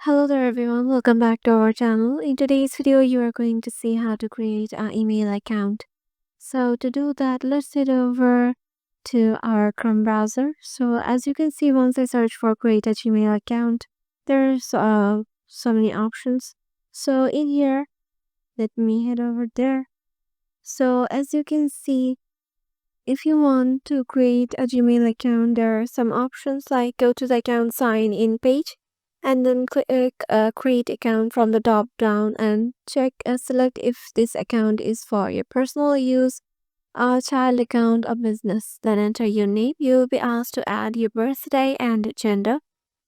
Hello there everyone, welcome back to our channel. In today's video, you are going to see how to create an email account. So to do that, let's head over to our Chrome browser. So as you can see, once I search for create a Gmail account, there's so many options. So in here, let me head over there. So as you can see, if you want to create a Gmail account, there are some options like go to the account sign in page and then click create account from the top down and select if this account is for your personal use, a child account, or business. Then enter your name. You'll be asked to add your birthday and gender,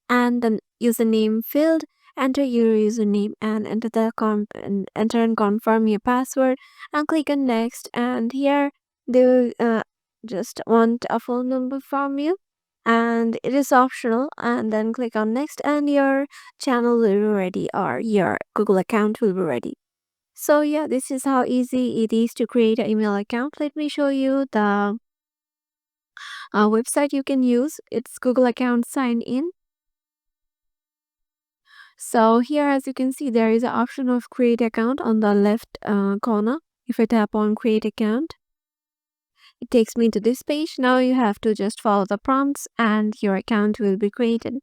and then username field. Enter your username and enter and confirm your password and click on next. And here they will just want a phone number from you and it is optional, and then click on next and your channel will be ready or your Google account will be ready. So yeah, this is how easy it is to create an email account. Let me show you the website you can use. It's Google account sign in. So here, as you can see, there is an option of create account on the left corner. If I tap on create account, it takes me to this page. Now you have to just follow the prompts and your account will be created.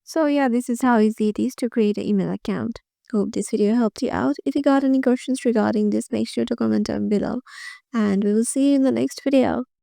So yeah, this is how easy it is to create an email account. Hope this video helped you out. If you got any questions regarding this, make sure to comment down below and we will see you in the next video.